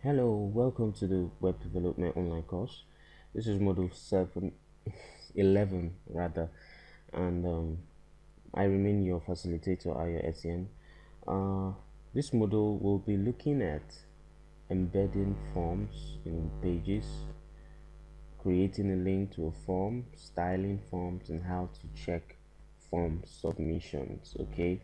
Hello, welcome to the Web Development Online course. This is module 11 rather, and I remain your facilitator, Ayo Etienne. This module will be looking at embedding forms in pages, creating a link to a form, styling forms, and how to check form submissions. Okay,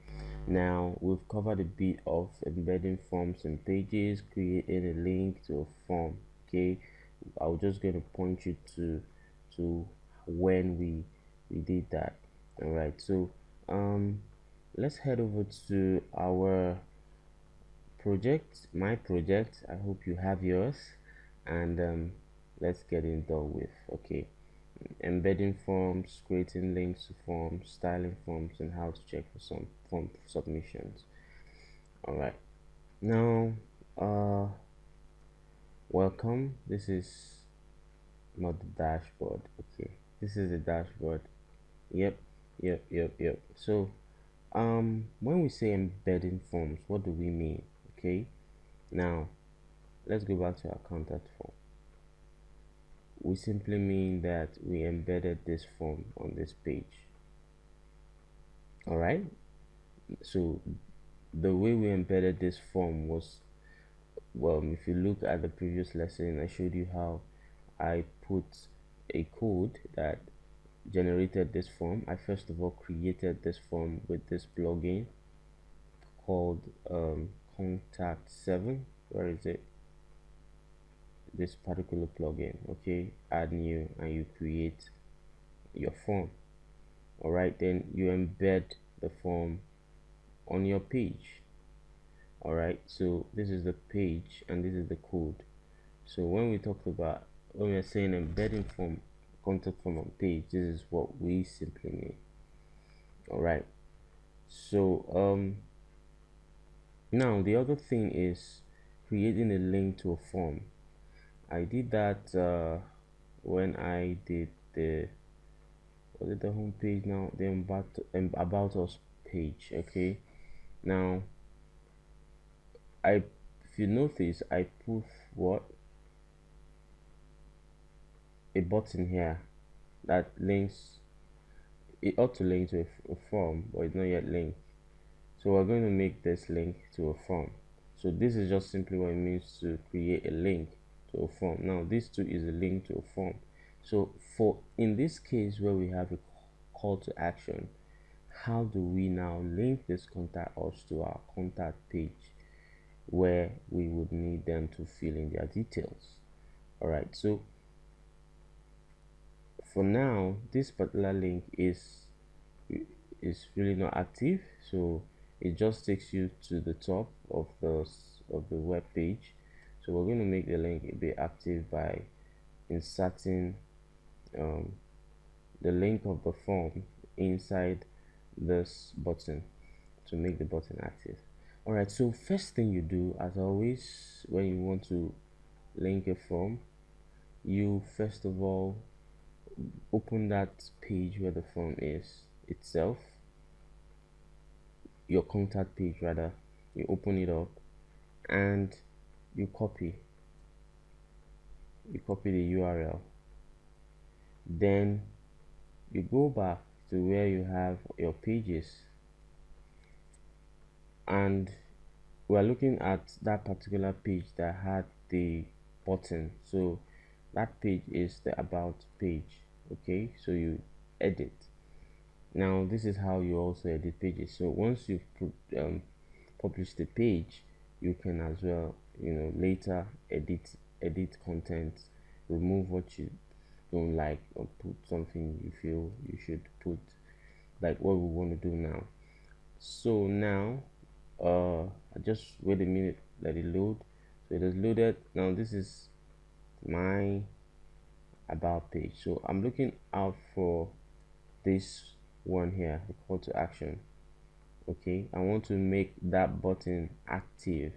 now we've covered a bit of embedding forms in pages, creating a link to a form. Okay, I was just going to point you to when we did that. All right, so let's head over to our project, my project. I hope you have yours, and let's get it done with. Okay, embedding forms, creating links to forms, styling forms, and how to check for some form submissions. All right, now welcome. This is not the dashboard. Okay, this is the dashboard. Yep. So when we say embedding forms, what do we mean? Okay, now let's go back to our contact form. We simply mean that we embedded this form on this page. All right, so the way we embedded this form was, well, if you look at the previous lesson, I showed you how I put a code that generated this form. I first of all created this form with this plugin called contact 7. Where is it? This particular plugin. Okay, add new and you create your form. All right, then you embed the form on your page. All right, so this is the page and this is the code. So when we're saying embedding form, contact form on page, this is what we simply mean. All right, so now the other thing is creating a link to a form. I did that when I did the home page. Now the about us page. Okay, now if you notice, I put what, a button here that links. It ought to link to a form, but it's not yet linked. So we're going to make this link to a form. So this is just simply what it means to create a link to a form. Now this too is a link to a form. So for in this case where we have a call to action, how do we now link this contact us to our contact page where we would need them to fill in their details? All right, so for now this particular link is really not active, so it just takes you to the top of the web page. So we're going to make the link be active by inserting the link of the form inside this button to make the button active. All right, so first thing you do, as always, when you want to link a form, you first of all open that page where the form is itself, your contact page rather. You open it up and you copy the URL. Then you go back to where you have your pages, and we're looking at that particular page that had the button. So that page is the about page. Okay, so you edit. Now this is how you also edit pages. So once you've published the page, you can as well, later edit content, remove what you don't like, or put something you feel you should put, like what we want to do now. So now just wait a minute, let it load. So it is loaded. Now this is my about page, so I'm looking out for this one here, the call to action. Okay, I want to make that button active,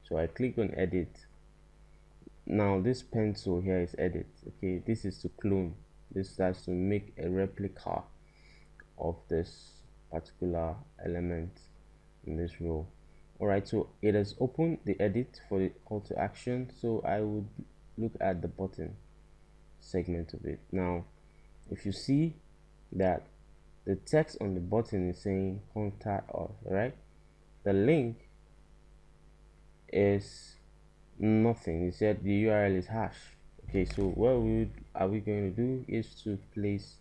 so I click on edit. Now this pencil here is edit. Okay, this is to clone. This has to make a replica of this particular element in this row. Alright, so it has opened the edit for the call to action, so I would look at the button segment of it. Now if you see that the text on the button is saying contact us, right? The link is nothing. It said the URL is hash. Okay, so what are we going to do is to place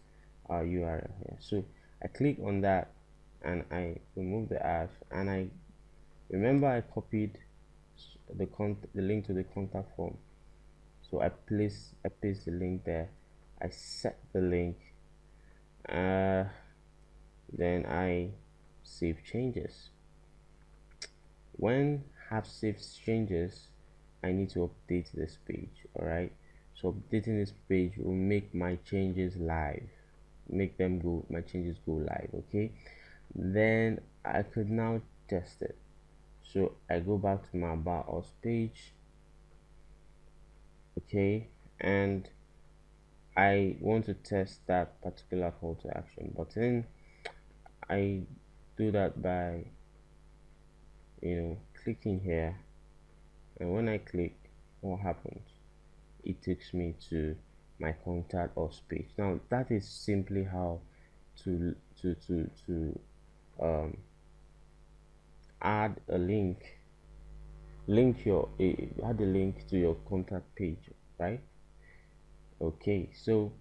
our URL here. So I click on that and I remove the hash, and I remember I copied the link to the contact form. So I paste the link there. I set the link, then I save changes. When have saved changes, I need to update this page. Alright, so updating this page will make my changes live, my changes go live. Okay, then I could now test it. So I go back to my about us page. Okay, and I want to test that particular call to action button. I do that by clicking here, and when I click, what happens? It takes me to my contact us page. Now that is simply how to add a link add a link to your contact page, right? Okay, so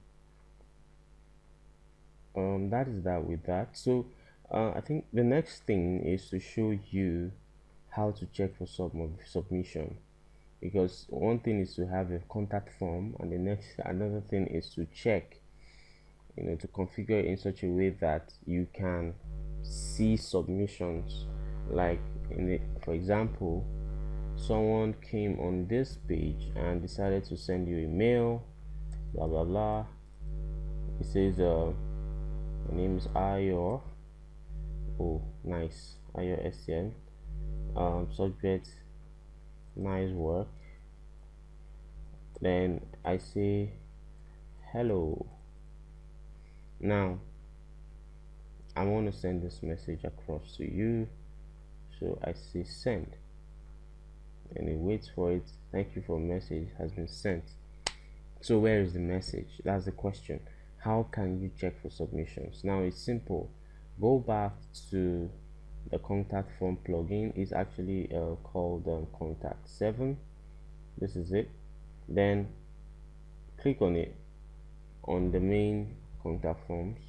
that is that with that. So I think the next thing is to show you how to check for submission, because one thing is to have a contact form, and another thing is to check, to configure it in such a way that you can see submissions. Like for example, someone came on this page and decided to send you a mail, blah blah blah. It says my name is Ayor. Oh, nice. Ayor SN. Subject, nice work. Then I say hello. Now I want to send this message across to you, so I say send, and it waits for it. Thank you for message has been sent. So where is the message? That's the question. How can you check for submissions? Now it's simple. Go back to the contact form plugin. It's actually called contact 7. This is it. Then click on it on the main contact forms.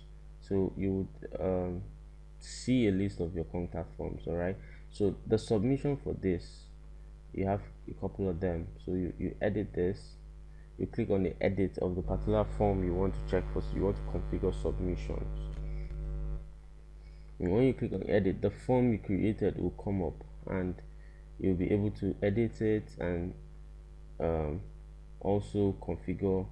So you would see a list of your contact forms. All right, so the submission for this, you have a couple of them. So you edit this, you click on the edit of the particular form you want to check for, you want to configure submissions, and when you click on edit, the form you created will come up, and you'll be able to edit it and also configure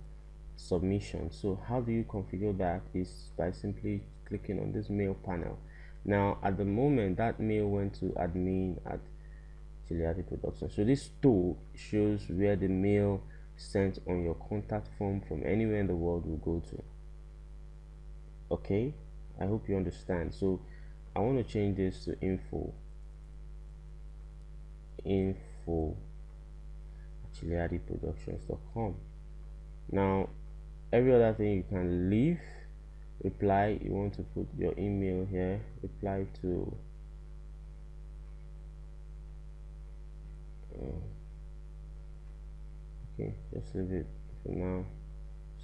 submission. So how do you configure that? Is by simply clicking on this mail panel. Now at the moment, that mail went to admin at Chiliadi Production. So this tool shows where the mail sent on your contact form from anywhere in the world will go to. Okay, I hope you understand. So I want to change this to info chiliadiproductions.com. Now every other thing you can leave. Reply, you want to put your email here, reply to okay, just leave it for now.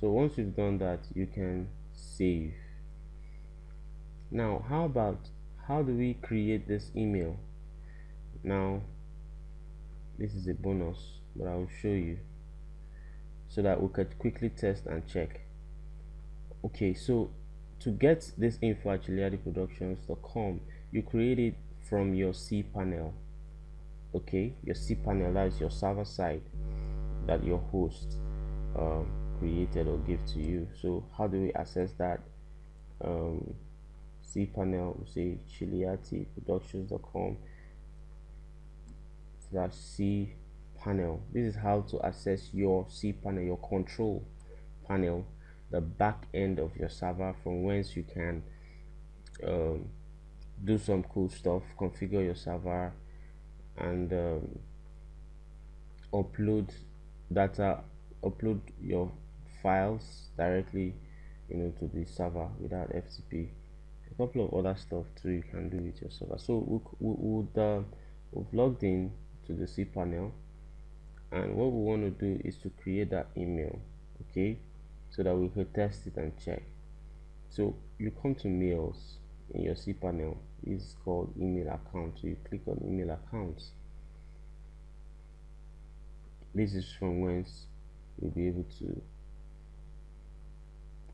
So once you've done that, you can save. Now how do we create this email? Now this is a bonus, but I will show you so that we could quickly test and check. Okay, so to get this info at chiliadiproductions.com, you create it from your cPanel. Okay, your cPanel, that is your server side that your host created or gave to you. So how do we access that? cPanel, we say chiliadiproductions.com /cPanel. This is how to access your cPanel, your control panel, the back end of your server, from whence you can do some cool stuff, configure your server, and upload data, upload your files directly, to the server without FTP. A couple of other stuff too you can do with your server. So we've logged in to the cPanel, and what we want to do is to create that email, okay, so that we can test it and check. So you come to mails in your cPanel. It's called email account. So you click on email accounts. This is from whence you'll be able to,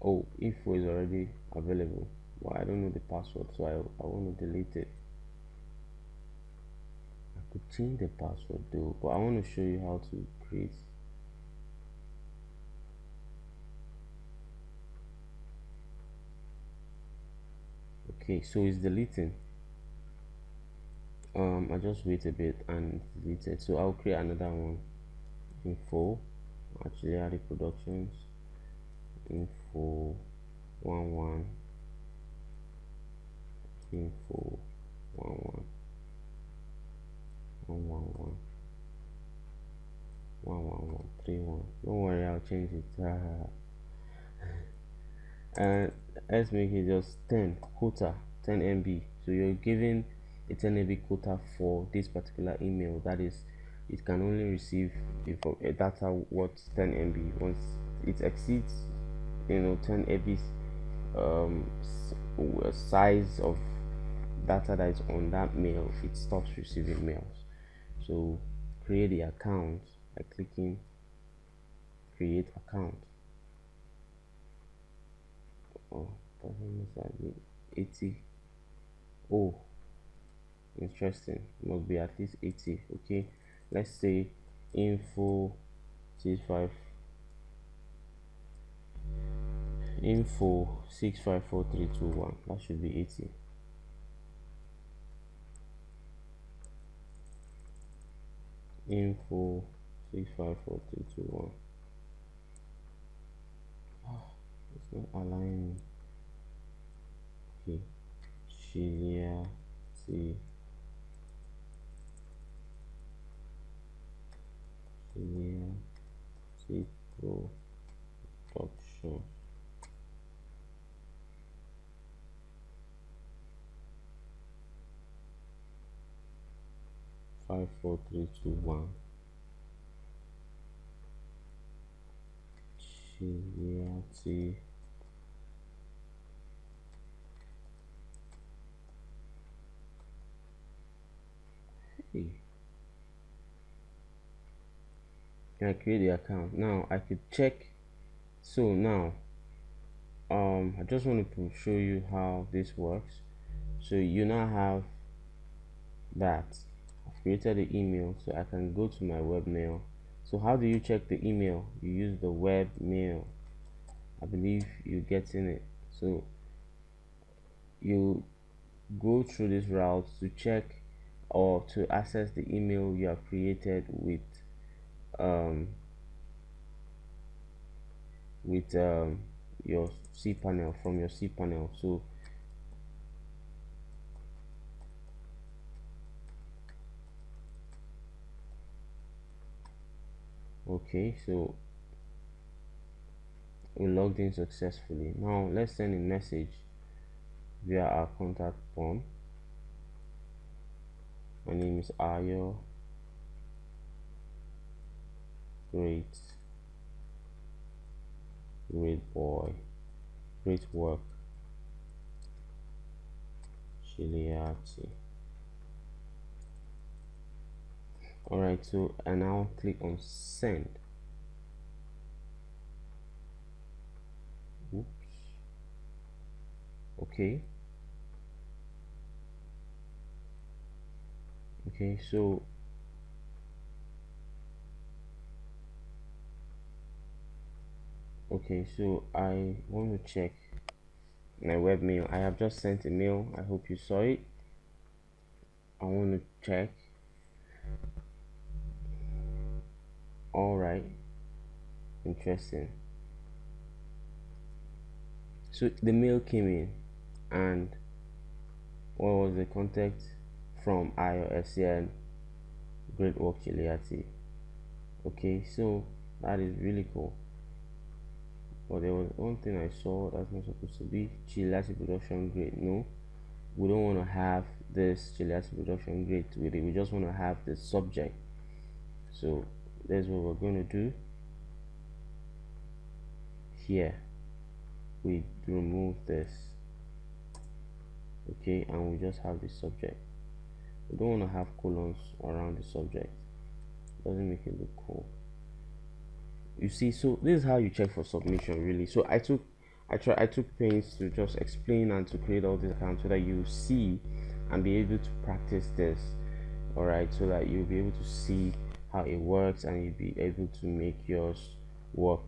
oh, info is already available, but I don't know the password, so I want to delete it. I could change the password though, but I want to show you how to create. Okay, so it's deleting. I just wait a bit and delete it. So I'll create another one. Info, actually add the productions. Info 11. Info 11. 111. 11131. Don't worry, I'll change it. And let's make it just 10 quota, 10 MB. So you're giving a 10 MB quota for this particular email. That is, it can only receive a data worth 10 MB. Once it exceeds 10 MB size of data that is on that mail, it stops receiving mails. So create the account by clicking create account. Oh, performance 80. Oh, interesting. Must be at least 80. Okay, let's say info 65 info 654321. That should be 80. Info 654321. It's not aligning. Okay, Chilia T Chilia T Production. Five, 4, 3, 2, 1. Chiliati. Hey. Can I create the account? Now I could check. So now I just wanted to show you how this works. So you now have that. I've created the email, so I can go to my webmail. So how do you check the email? You use the webmail. I believe you're getting it. So you go through this route to check or to access the email you have created with your cPanel, from your cPanel. So okay, so we logged in successfully. Now let's send a message via our contact form. My name is Ayo. Great boy, great work, Chiliati. Alright, so I now click on send. Oops. Okay, so I want to check my webmail. I have just sent a mail. I hope you saw it. I want to check. Alright, interesting. So the mail came in, and what was the contact from IOSN great work Chiliati. Okay, so that is really cool. But there was one thing I saw that's not supposed to be Chiliati production grade. No, we don't want to have this Chiliati production grade with it. We just want to have the subject. So that's what we're going to do here. We remove this, okay, and we just have the subject. We don't want to have colons around the subject. Doesn't make it look cool. You see, so this is how you check for submission, really. So I took pains to just explain and to create all these accounts so that you see and be able to practice this, all right, so that you'll be able to see how it works and you'll be able to make yours work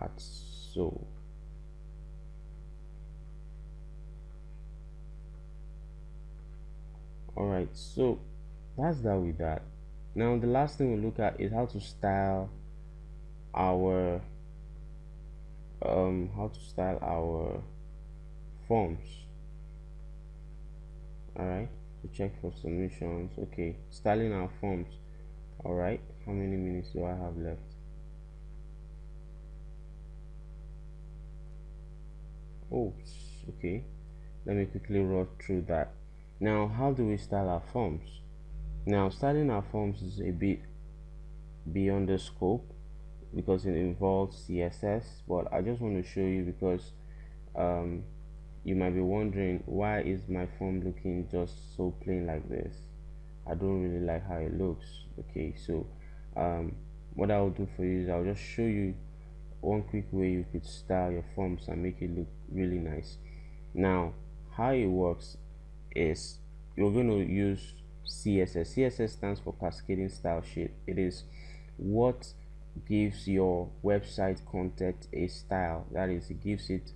at so. All right, so that's that with that. Now the last thing we look at is how to style our forms. All right, to check for submissions. Okay, styling our forms. All right, how many minutes do I have left? Oh, okay, let me quickly run through that. Now, how do we style our forms? Now, styling our forms is a bit beyond the scope because it involves CSS, but I just want to show you because you might be wondering, why is my form looking just so plain like this? I don't really like how it looks. Okay, so what I'll do for you is I'll just show you one quick way you could style your forms and make it look really nice. Now, how it works is you're going to use CSS. CSS stands for Cascading Style Sheet. It is what gives your website content a style. That is, it gives it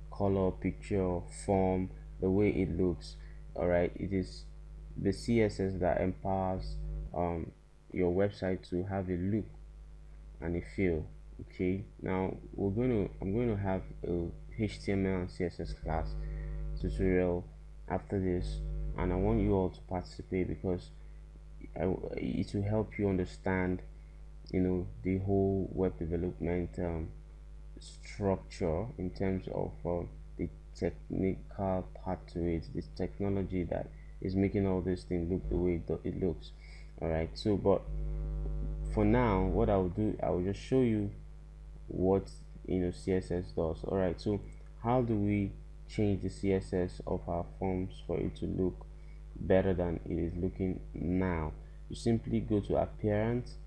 color, picture, form, the way it looks. All right, it is the CSS that empowers your website to have a look and a feel. Okay, now I'm going to have a HTML and CSS class tutorial after this, and I want you all to participate because it will help you understand, you know, the whole web development structure in terms of the technical part to it, this technology that is making all this thing look the way it looks. All right, so but for now, what I will do, I will just show you what, you know, CSS does. All right, so how do we change the CSS of our forms for it to look better than it is looking now? You simply go to appearance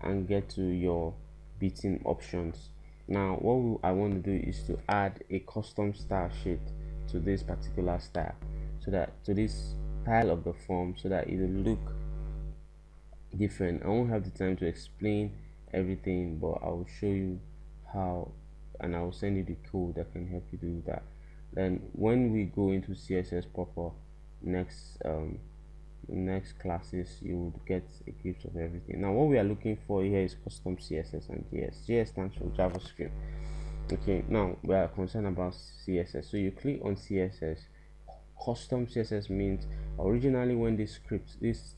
and get to your beating options. Now what I want to do is to add a custom style sheet to this particular style, so that to this style of the form, so that it will look different. I won't have the time to explain everything, but I will show you how, and I will send you the code that can help you do that. Then when we go into CSS proper next classes, you will get a glimpse of everything. Now what we are looking for here is custom CSS and JS. JS stands for JavaScript. Okay, now we are concerned about CSS, so you click on CSS. Custom CSS means originally when this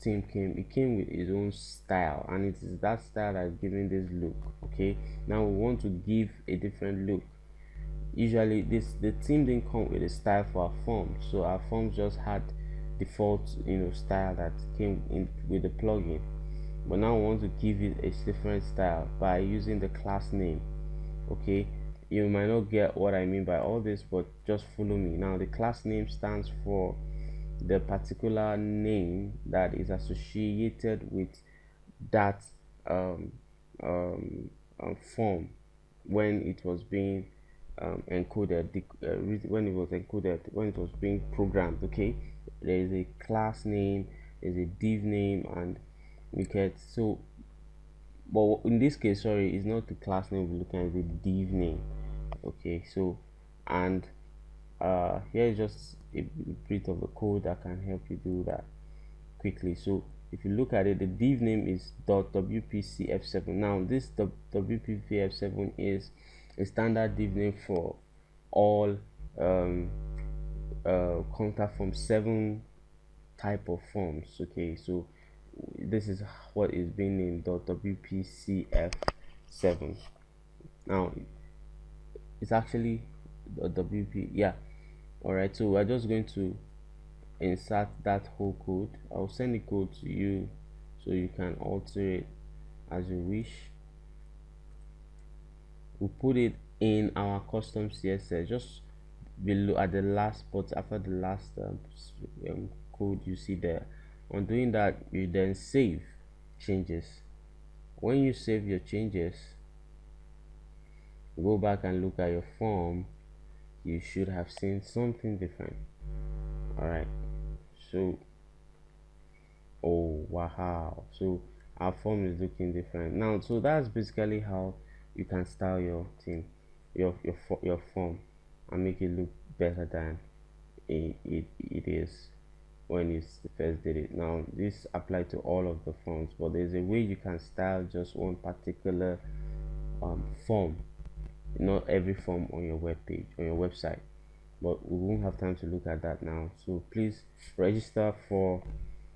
theme came, it came with its own style, and it is that style that is giving this look. Okay, now we want to give a different look. Usually the theme didn't come with a style for our form, so our forms just had default, you know, style that came in with the plugin, but now we want to give it a different style by using the class name. Okay, you might not get what I mean by all this, but just follow me. Now the class name stands for the particular name that is associated with that form when it was being encoded, when it was being programmed. Okay, there is a class name, there's a div name, and you get, so but in this case, sorry, it's not the class name we're looking at, the div name. Okay, so and here is just a bit of the code that can help you do that quickly. So if you look at it, the div name is .wpcf7. now this wpcf7 is a standard div name for all contact form 7 type of forms. Okay, so this is what is being named .wpcf7. Now it's actually the wp, yeah. All right, so we're just going to insert that whole code. I'll send the code to you so you can alter it as you wish. We'll put it in our custom css just below at the last spot after the last code you see there. On doing that, you then save changes. When you save your changes, go back and look at your form, you should have seen something different. All right, so oh wow, so our form is looking different now. So that's basically how you can style your thing, your form, and make it look better than it is when you first did it. Now this applies to all of the forms, but there's a way you can style just one particular form, not every form on your web page, on your website. But we won't have time to look at that now, so please register for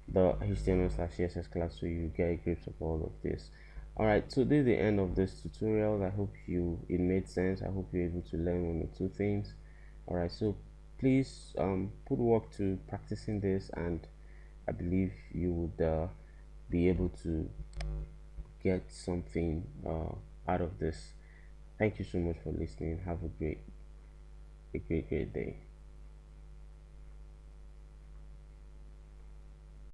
the HTML/CSS class so you get a grip of all of this. All right, so this is the end of this tutorial. I hope it made sense. I hope you're able to learn one or two things. All right, so please put work to practicing this, and I believe you would be able to get something out of this. Thank you so much for listening. Have a great day.